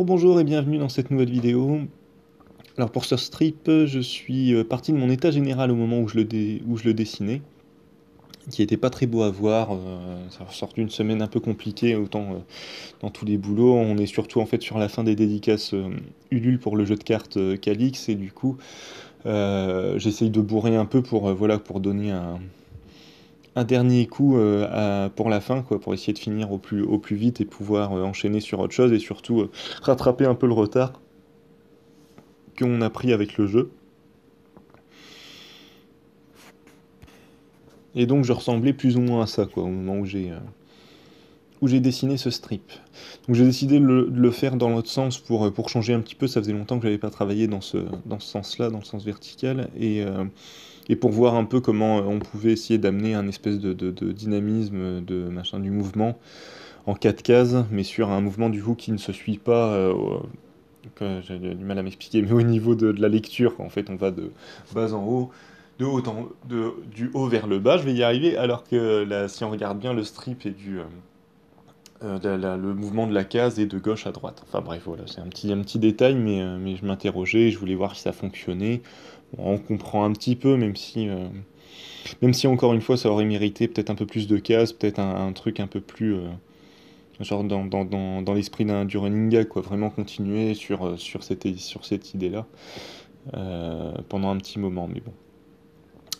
Bonjour et bienvenue dans cette nouvelle vidéo. Alors pour ce strip, je suis parti de mon état général au moment où je le dessinais, qui était pas très beau à voir, ça sort d'une semaine un peu compliquée, autant dans tous les boulots. On est surtout en fait sur la fin des dédicaces Ulule pour le jeu de cartes Calix, et du coup j'essaye de bourrer un peu pour, voilà, pour donner un dernier coup pour la fin, quoi, pour essayer de finir au plus vite et pouvoir enchaîner sur autre chose, et surtout rattraper un peu le retard qu'on a pris avec le jeu. Et donc je ressemblais plus ou moins à ça, quoi, au moment où j'ai dessiné ce strip. Donc j'ai décidé de le faire dans l'autre sens pour changer un petit peu. Ça faisait longtemps que j'avais pas travaillé dans ce sens-là, dans le sens vertical, et pour voir un peu comment on pouvait essayer d'amener un espèce de dynamisme, du mouvement en 4 cases, mais sur un mouvement du coup qui ne se suit pas. J'ai du mal à m'expliquer, mais au niveau de la lecture, en fait, on va de bas en haut, du haut vers le bas, je vais y arriver, alors que là, si on regarde bien, le strip est le mouvement de la case est de gauche à droite. Enfin bref, voilà, c'est un petit détail, mais je m'interrogeais, je voulais voir si ça fonctionnait. Bon, on comprend un petit peu, même si encore une fois, ça aurait mérité peut-être un peu plus de cases, peut-être un truc un peu plus genre dans l'esprit du running gag, quoi, vraiment continuer sur cette idée-là pendant un petit moment, mais bon.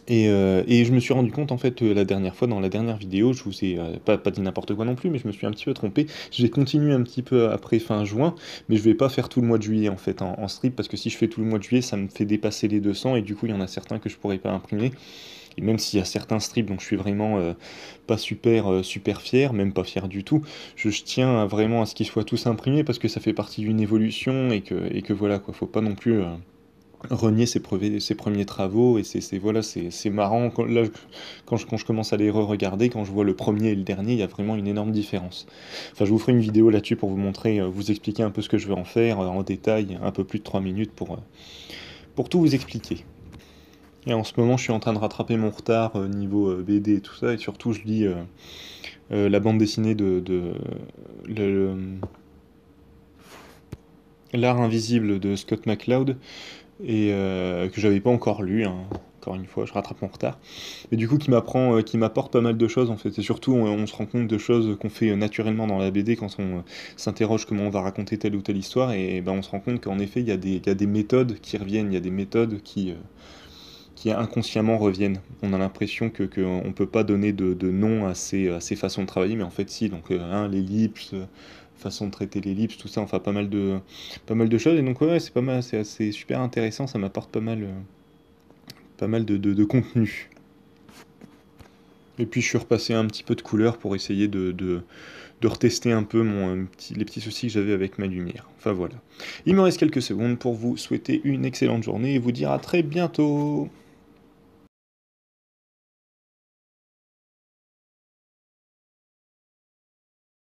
Et je me suis rendu compte en fait la dernière fois, dans la dernière vidéo, je vous ai pas dit n'importe quoi non plus, mais je me suis un petit peu trompé. J'ai continué un petit peu après fin juin, mais je vais pas faire tout le mois de juillet en fait en strip, parce que si je fais tout le mois de juillet, ça me fait dépasser les 200, et du coup il y en a certains que je pourrais pas imprimer. Et même s'il y a certains strips dont je suis vraiment pas super fier, même pas fier du tout, je tiens vraiment à ce qu'ils soient tous imprimés, parce que ça fait partie d'une évolution, et que voilà, quoi, faut pas non plus renier ses premiers travaux. Et voilà, c'est marrant là, quand je commence à les re-regarder, quand je vois le premier et le dernier, il y a vraiment une énorme différence. Enfin, je vous ferai une vidéo là-dessus pour vous montrer, vous expliquer un peu ce que je veux en faire en détail, un peu plus de 3 minutes pour tout vous expliquer. Et en ce moment, je suis en train de rattraper mon retard niveau BD et tout ça, et surtout, je lis la bande dessinée le- L'art invisible de Scott McCloud, et que j'avais pas encore lu, hein. Encore une fois, je rattrape mon retard. Et du coup, qui m'apporte pas mal de choses en fait. Et surtout, on se rend compte de choses qu'on fait naturellement dans la BD quand on s'interroge comment on va raconter telle ou telle histoire. Et ben, on se rend compte qu'en effet, il y a des méthodes qui reviennent, il y a des méthodes qui inconsciemment reviennent. On a l'impression que on peut pas donner de nom à ces façons de travailler, mais en fait si. Donc l'ellipse, façon de traiter l'ellipse, tout ça, enfin pas mal de choses. Et donc ouais, c'est pas mal, c'est super intéressant, ça m'apporte pas mal de contenu. Et puis je suis repassé un petit peu de couleur pour essayer de retester un peu les petits soucis que j'avais avec ma lumière. Enfin voilà. Il me reste quelques secondes pour vous souhaiter une excellente journée et vous dire à très bientôt.